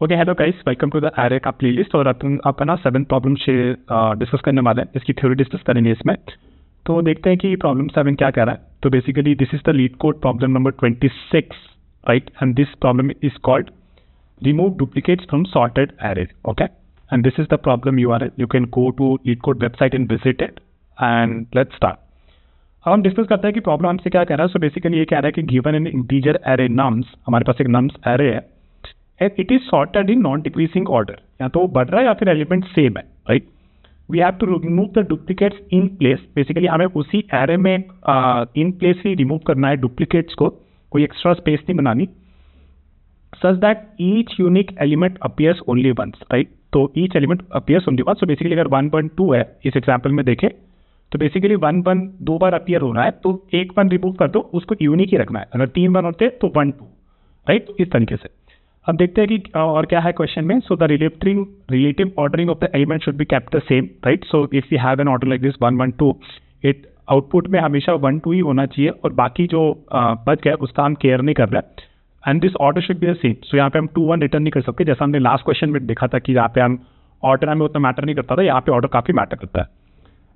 Okay hello guys, welcome to the array का playlist. और अपन आपका ना 7 प्रॉब्लम डिस्कस करने वाले हैं, इसकी थ्योरी डिस्कस करेंगे इसमें। तो देखते हैं कि प्रॉब्लम 7 क्या कह रहा है। तो basically this is the leet code problem number 26, right? And this problem is called remove duplicates from sorted array. Okay, and this is the problem URL. You can go to LeetCode website and visit it. And let's start. अब हम discuss करते हैं कि problem हमसे क्या कह रहा है। सो बेसिकली ये कह रहा है कि given an integer array nums, हमारे पास एक नम्स एरे है and it is sorted in non decreasing order. या तो वो बढ़ रहा है या फिर एलिमेंट सेम है, right? We have to remove the duplicates in place. Basically हमें उसी एरे में इन प्लेस ही रिमूव करना है डुप्लीकेट्स को, कोई एक्स्ट्रा स्पेस नहीं बनानी। such that each unique element appears only once, right? तो each element appears only once. So basically अगर 1 1 2 है इस एग्जाम्पल में देखें तो बेसिकली 1 1 दो बार अपीयर हो रहा है, तो एक 1 रिमूव कर दो, उसको यूनिक ही रखना है। अगर 3 1 होते तो 1 2, राइट? इस तरीके से अब देखते हैं कि और क्या है क्वेश्चन में। So the relative ordering of the element should be kept the same, right? So if you have an order like this 1 1 2, it output में हमेशा 1 2 ही होना चाहिए और बाकी जो बच गया उसका हम केयर नहीं कर रहे हैं। And this order should be the same. So यहाँ पे हम 2 1 रिटर्न नहीं कर सकते, जैसा हमने लास्ट क्वेश्चन में देखा था कि यहाँ पे हम ऑर्डर हमें उतना मैटर नहीं करता था, यहाँ पे ऑर्डर काफी मैटर करता है।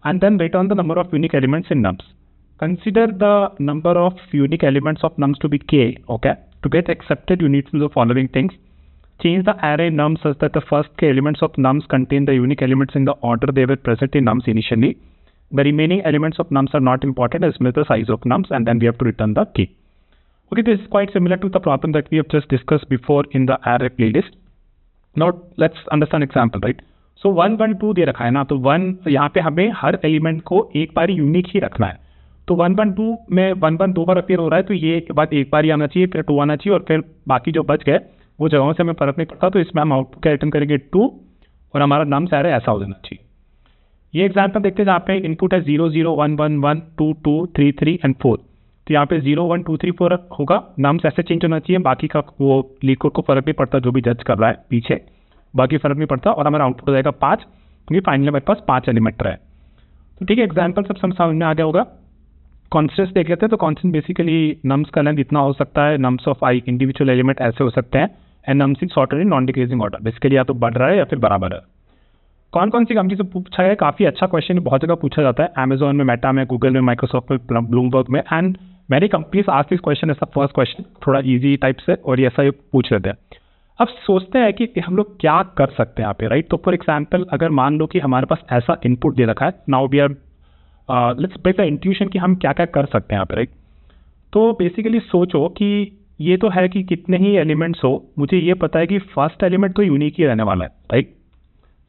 And then return the number of unique elements in nums. Consider the number of unique elements of nums to be k. Okay, to get accepted you need to do the following things. Change the array nums such that the first k elements of nums contain the unique elements in the order they were present in nums initially. The remaining elements of nums are not important, estimate the size of nums, and then we have to return the k. Okay, this is quite similar to the problem that we have just discussed before in the array playlist. Now let's understand example, right? So 1 1 2 दे रखा है ना, तो 1 यहाँ पे हमें हर element को एक बार unique ही रखना है। तो 1 1 2 में 1 1 दो बार अपीयर हो रहा है, तो ये बात एक बार ही आना चाहिए, फिर 2 आना चाहिए और फिर बाकी जो बच गए वो जगहों से हमें फर्क नहीं पड़ता। तो इसमें हम आउटपुट क्या रिटर्न करेंगे 2 और हमारा नाम सारा ऐसा हो जाना चाहिए। ये एग्जाम्पल देखते हैं जहाँ पे इनपुट है 0 0 1 1 1 2 2 3 3 एंड 4। तो यहाँ पे 0 1 2 3 4 होगा, नाम्स ऐसे चेंज होना चाहिए, बाकी का वो लीड को फर्क नहीं पड़ता, जो भी जज कर रहा है पीछे बाकी फर्क नहीं पड़ता। और हमारा आउटपुट हो जाएगा 5, क्योंकि फाइनली हमारे पास 5 एलिमेंट रहे। तो ठीक है, एग्जाम्पल सब समझ में आ गया होगा। कॉन्स्टेंट्स देख लेते हैं। तो कॉन्स्टेंट बेसिकली नम्स का लेंथ इतना हो सकता है, nums of I individual element ऐसे हो सकते हैं, and nums is sorted in non decreasing order. Basically या तो बढ़ रहा है या फिर बराबर है। कौन कौन सी कंपनी से पूछा है? काफी अच्छा क्वेश्चन, बहुत जगह पूछा जाता है, अमेजोन में, मेटा में, गूगल में, माइक्रोसॉफ्ट में, ब्लूमबर्ग में, एंड मेरी कंपनीज आज दिस क्वेश्चन ऐसा फर्स्ट क्वेश्चन थोड़ा इजी टाइप से और ऐसा ही पूछ लेते हैं। अब सोचते हैं कि हम लोग क्या कर सकते हैं यहाँ पे, राइट? तो फॉर एग्जाम्पल अगर मान लो कि हमारे पास ऐसा इनपुट दे रखा है, now we are let's break the intuition कि हम क्या क्या कर सकते हैं यहाँ पे, राइट? तो बेसिकली सोचो कि ये तो है कि कितने ही एलिमेंट्स हो, मुझे ये पता है कि फर्स्ट एलिमेंट तो यूनिक ही रहने वाला है, राइट?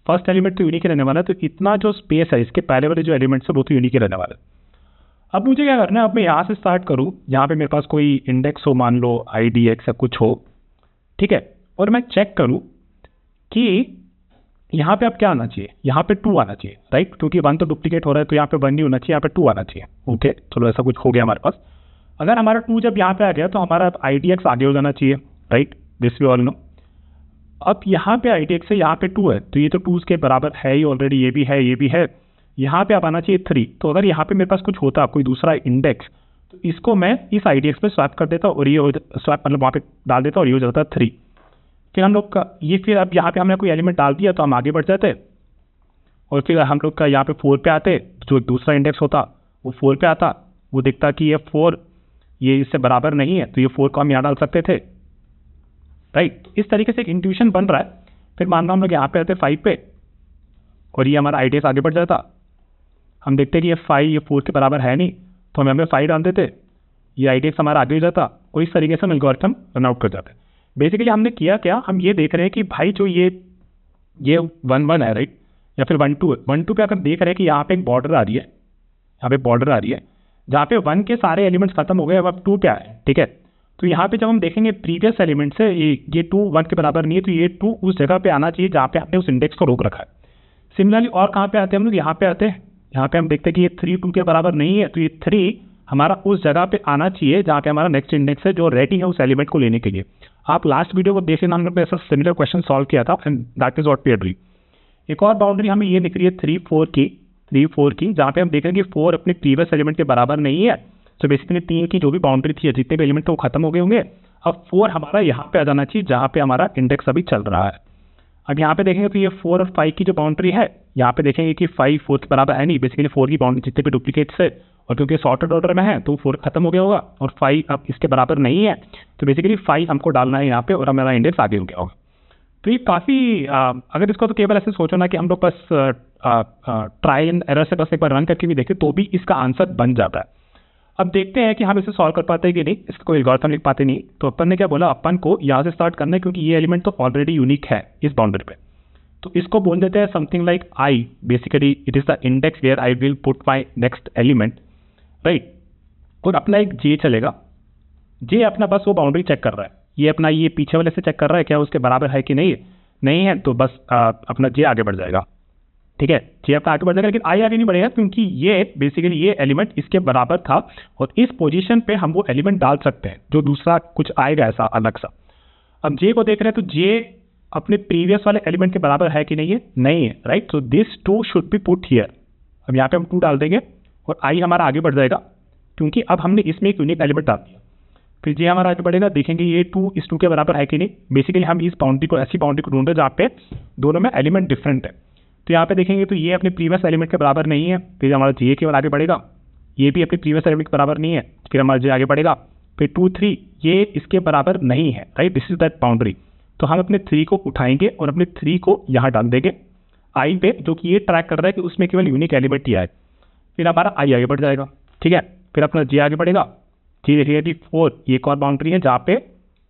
फर्स्ट एलिमेंट तो यूनिक ही रहने वाला है, तो इतना जो स्पेस है इसके पहले वाले जो एलिमेंट्स है वो तो यूनिक ही रहने वाला है। अब मुझे क्या करना है, अब मैं यहाँ से स्टार्ट करूँ, यहाँ पे मेरे पास कोई इंडेक्स हो, मान लो IDX या कुछ हो, ठीक है, और मैं चेक करूँ कि यहाँ पे अब क्या आना चाहिए, यहाँ पे 2 आना चाहिए, राइट? क्योंकि 1 तो डुप्लीकेट हो रहा है, तो यहाँ पे 1 नहीं होना चाहिए, यहाँ पे 2 आना चाहिए। ओके, चलो ऐसा कुछ हो गया हमारे पास। अगर हमारा 2 जब यहाँ पे आ गया तो हमारा IDX आगे हो जाना चाहिए, right? This we all know. अब यहाँ पे IDX से यहाँ पे 2 है, तो ये तो 2 के बराबर है ही ऑलरेडी, ये भी है, ये भी है। यहाँ पे अब आना चाहिए 3। तो अगर यहाँ पे मेरे पास कुछ होता कोई दूसरा इंडेक्स, तो इसको मैं इस IDX पे स्वैप कर देता और ये स्वैप मतलब वहाँ पे डाल देता और ये हो जाता 3। फिर हम लोग का ये, फिर अब यहाँ पे हमने कोई एलिमेंट डाल दिया तो हम आगे बढ़ जाते और फिर हम लोग का यहाँ पे 4 पे आते, जो दूसरा इंडेक्स होता वो 4 पे आता, वो दिखता कि ये 4 ये इससे बराबर नहीं है, तो ये 4 को हम यहाँ डाल सकते थे, राइट? इस तरीके से एक इंट्यूशन बन रहा है। फिर मान लो हम लोग यहाँ पे आते 5 पे और ये हमारा IDX आगे बढ़ जाता, हम देखते कि ये 5 ये 4 के बराबर है नहीं, तो हम यहाँ पे 5 डाल देते, ये IDX हमारा आगे हो जाता और इस तरीके से हम एल्गोरिथम रन आउट कर जाते। बेसिकली हमने किया क्या, हम ये देख रहे हैं कि भाई जो ये 1 1 है, राइट? या फिर 1 2 है, 1 2 पे अगर देख रहे हैं कि यहाँ पे एक बॉर्डर आ रही है, यहाँ पे बॉर्डर आ रही है जहाँ पे 1 के सारे एलिमेंट्स खत्म हो गए, अब 2 पे आए, ठीक है? तो यहाँ पे जब हम देखेंगे प्रीवियस एलिमेंट से ये 2 1 के बराबर नहीं है, तो ये 2 उस जगह पे आना चाहिए जहाँ पे हमने उस इंडेक्स को रोक रखा है। सिमिलरली और कहाँ पे आते हैं हम लोग, यहाँ पे आते हैं, यहाँ पे हम देखते हैं कि ये 3 2 के बराबर नहीं है, तो ये 3 हमारा उस जगह पे आना चाहिए जहाँ पे हमारा नेक्स्ट इंडेक्स है, जो रेडी है उस एलिमेंट को लेने के लिए। आप लास्ट वीडियो को देख लेना, हमने ऐसा सिमिलर क्वेश्चन सॉल्व किया था, and that is what we are doing. एक और बाउंड्री हमें ये दिख रही है 3 4 की, जहाँ पे हम देख रहे हैं कि 4 अपने प्रीवियस एलिमेंट के बराबर नहीं है। तो बेसिकली 3 की जो भी बाउंड्री थी, जितने भी एलिमेंट थे वो खत्म हो गए होंगे, अब 4 हमारा यहाँ पे आ जाना चाहिए जहाँ पे हमारा इंडेक्स अभी चल रहा है। अब यहाँ पे देखेंगे तो ये 4 और 5 की जो बाउंड्री है, यहाँ पे देखेंगे कि 5 4 के बराबर है नहीं, बेसिकली 4 की बाउंड्री जितने भी डुप्लीकेट्स है, और क्योंकि सॉर्टेड ऑर्डर में है तो 4 खत्म हो गया होगा और 5 अब इसके बराबर नहीं है, तो बेसिकली 5 हमको डालना है यहाँ पे और हमारा इंडेक्स आगे हो गया होगा। तो ये काफ़ी अगर इसको तो केवल ऐसे सोचो ना कि हम लोग बस ट्राई एंड एरर से बस एक बार रन करके भी देखें तो भी इसका आंसर बन जाता है। अब देखते हैं कि हम इसे सॉल्व कर पाते हैं कि नहीं, इसका कोई एल्गोरिथम लिख पाते नहीं। तो अपन ने क्या बोला, अपन को यहाँ से स्टार्ट करना है क्योंकि ये एलिमेंट तो ऑलरेडी यूनिक है इस बाउंड्री पे, तो इसको बोल देते हैं something like I, basically it is the index where I will put my next element, right. और अपना एक जे चलेगा, जे अपना बस वो बाउंड्री चेक कर रहा है, ये अपना ये पीछे वाले से चेक कर रहा है क्या उसके बराबर है कि नहीं है, नहीं है तो बस अपना जे आगे बढ़ जाएगा, ठीक है, जे अपना आगे बढ़ जाएगा, लेकिन आई आगे नहीं बढ़ेगा क्योंकि ये बेसिकली ये एलिमेंट इसके बराबर था और इस पोजीशन पे हम वो एलिमेंट डाल सकते हैं जो दूसरा कुछ आएगा ऐसा अलग सा। अब जे को देख रहे हैं तो जे अपने प्रीवियस वाले एलिमेंट के बराबर है कि नहीं है, नहीं है, right. So this 2 should be put here. अब यहाँ पे हम 2 डाल देंगे और आई हमारा आगे बढ़ जाएगा क्योंकि अब हमने इसमें एक यूनिक एलिमेंट डाल दिया। फिर जे हमारा आगे बढ़ेगा, देखेंगे ये 2 इस 2 के बराबर है कि नहीं, बेसिकली हम इस बाउंड्री को ऐसी बाउंड्री को ढूंढ रहे जहाँ पे दोनों में एलिमेंट डिफरेंट है। तो यहाँ पे देखेंगे तो ये अपने प्रीवियस एलिमेंट के बराबर नहीं है, फिर हमारा जे केवल आगे बढ़ेगा, ये भी अपने प्रीवियस एलिमेंट के बराबर नहीं है, फिर हमारा जे आगे बढ़ेगा, फिर 2 3 ये इसके बराबर नहीं है, right, this is that boundary. तो हम अपने 3 को उठाएंगे और अपने 3 को यहाँ डाल देंगे आई पे, जो कि ये ट्रैक कर रहा है कि उसमें केवल यूनिक एलिमेंट ही आए, फिर हमारा आई आगे बढ़ जाएगा, ठीक है। फिर अपना जे आगे बढ़ेगा, जी देखिए कि 4 ये एक और बाउंड्री है जहाँ पे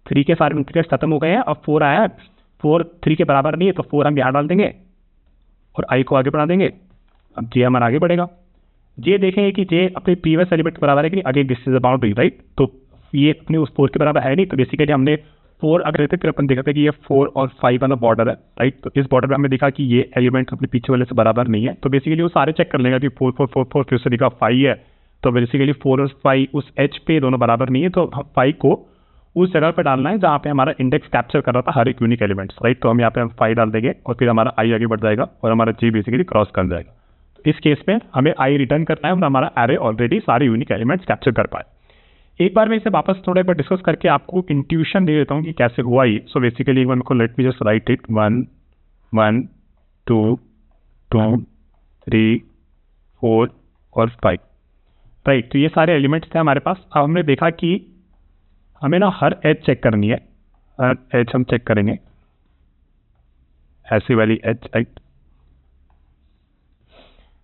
3 के सारे डुप्लीकेट्स खत्म हो गए हैं, अब 4 आया है, 4 3 के बराबर नहीं है तो 4 हम यहाँ डाल देंगे और आई को आगे बढ़ा देंगे। अब जे हमारा आगे बढ़ेगा, जे देखेंगे कि जे अपने प्रीवियस एलिमेंट के बराबर है कि नहीं, again this is a boundary, right. तो ये अपने उस 4 के बराबर है नहीं, तो बेसिकली हमने 4 अगर रहते फिर अपन देखा था कि ये 4 और 5 वाला बॉर्डर है, राइट। तो इस बॉर्डर में हमें दिखा कि ये एलिमेंट अपने पीछे वाले से बराबर नहीं है, तो बेसिकली वो सारे चेक कर लेगा कि 4 4 4 4 फिर से दिखा 5 है, तो बेसिकली 4 और 5 उस एच पे दोनों बराबर नहीं है, तो हम 5 को उस जगह पे डालना है जहाँ पे हमारा इंडेक्स कैप्चर कर रहा था हर एक यूनिक एलिमेंट्स, राइट। तो हम यहाँ पे 5 डाल देंगे और फिर हमारा आई आगे बढ़ जाएगा और हमारा जी बेसिकली क्रॉस कर जाएगा। तो इस केस में हमें आई रिटर्न करना है और हमारा एरे ऑलरेडी सारे यूनिक एलिमेंट्स कैप्चर कर पाए। एक बार मैं इसे वापस थोड़ा एक बार डिस्कस करके आपको इंट्यूशन दे देता हूँ कि कैसे हुआ ये। सो बेसिकली एक बार मेरे को let me just right it 1 1 2 2 3 4 और 5, राइट। तो ये सारे एलिमेंट्स थे हमारे पास। अब हमने देखा कि हमें ना हर एज चेक करनी है, हर एज हम चेक करेंगे, ऐसी वाली एज, राइट।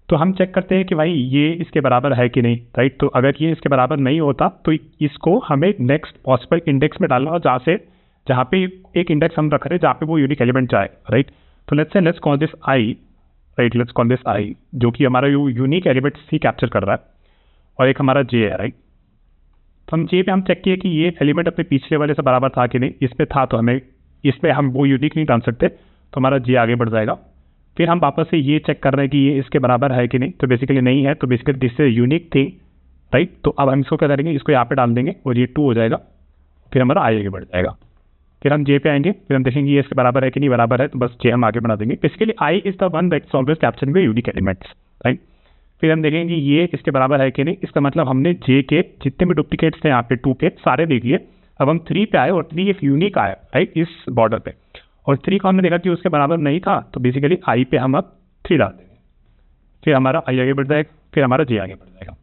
तो हम चेक करते हैं कि भाई ये इसके बराबर है कि नहीं, राइट। तो अगर ये इसके बराबर नहीं होता तो इसको हमें नेक्स्ट पॉसिबल इंडेक्स में डालना हो जहाँ पे एक इंडेक्स हम रख रहे हैं जहाँ पे वो यूनिक एलिमेंट जाए, राइट। तो let's call this I, right, let's call this I, जो कि हमारा यूनिक एलिमेंट ही कैप्चर कर रहा है, और एक हमारा जे है, राइट। तो हम जे पे हम चेक किए कि ये एलिमेंट अपने पिछले वाले से बराबर था कि नहीं, इस पे था तो हमें इस पे हम वो यूनिक नहीं डाल सकते, तो हमारा जे आगे बढ़ जाएगा। फिर हम वापस से ये चेक कर रहे हैं कि ये इसके बराबर है कि नहीं, तो बेसिकली नहीं है, तो basically this is unique thing, right. तो अब हम इसको क्या करेंगे, इसको यहाँ पे डाल देंगे और ये 2 हो जाएगा, फिर हमारा आई आगे बढ़ जाएगा। फिर हम जे पे आएंगे, फिर हम देखेंगे ये इसके बराबर है कि नहीं, बराबर है तो बस जे हम आगे बढ़ा देंगे। Basically I is the one that's always capturing the unique elements, right. फिर हम देखेंगे ये इसके बराबर है कि नहीं, इसका मतलब हमने जे के जितने भी डुप्लीकेट्स थे यहाँ पे 2 के सारे देख लिए। अब हम 3 पे आए और 3 एक यूनिक आया, राइट, इस बॉर्डर पे, और 3 को हमने देखा कि उसके बराबर नहीं था, तो बेसिकली आई पे हम अब 3 डाल देंगे, फिर हमारा आई आगे बढ़ जाएगा, फिर हमारा जे आगे बढ़ जाएगा।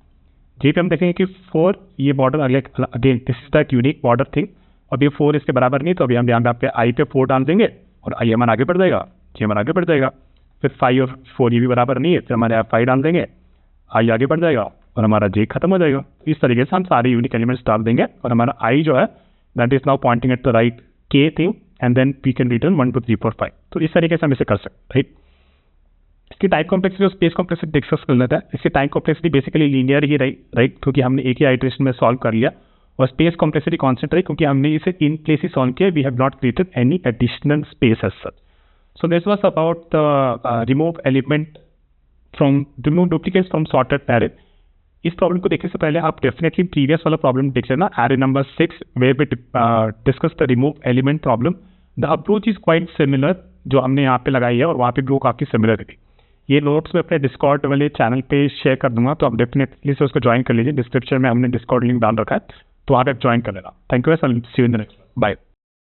जे पे हम देखेंगे कि 4 ये border again this is that unique border thing, अब ये 4 इसके बराबर नहीं, तो अभी हम यहाँ पे आई पे 4 डाल देंगे और आई हमारा आगे बढ़ जाएगा, जे हमारा आगे बढ़ जाएगा। फिर 5 और 4 ये भी बराबर नहीं है, फिर हमारे यहाँ 5 डाल देंगे, आई आगे बढ़ जाएगा और हमारा जे खत्म हो जाएगा। इस तरीके से हम सारे यूनिक एलिमेंट्स डाल देंगे और हमारा आई जो है that is now pointing at the right के thing and then we can return 1 2 3 4 5। तो इस तरीके से हम इसे कर सकते हैं, राइट। इसकी टाइम कॉम्प्लेक्सिटी और स्पेस कॉम्प्लेक्सिटी डिस्कस कर लेता है। इसकी टाइम कॉम्प्लेक्सिटी बेसिकली लीनियर ही रही, राइट, क्योंकि हमने एक ही आइटरेशन में सॉल्व कर लिया, और स्पेस कॉम्प्लेक्सिटी कॉन्स्टेंट रही क्योंकि हमने इसे इन प्लेस ही सॉल्व किया, we have not created any additional space as such. So this was about the remove element from remove duplicates from sorted array. इस प्रॉब्लम को देखने से पहले आप डेफिनेटली प्रीवियस वाला प्रॉब्लम देख लेना, array number 6 where we discuss the remove element problem. The approach is quite similar जो हमने यहाँ पे लगाई है, और वहाँ पे भी वो काफ़ी सिमिलर थी। ये नोट्स में अपने डिस्कॉर्ड वाले चैनल पे शेयर कर दूंगा, तो आप डेफिनेटली से उसको ज्वाइन कर लीजिए। डिस्क्रिप्शन में हमने डिस्कॉर्ड लिंक डाल रखा है, तो वहाँ पे आप ज्वाइन कर लेना। Thank you, see you in the next. Bye.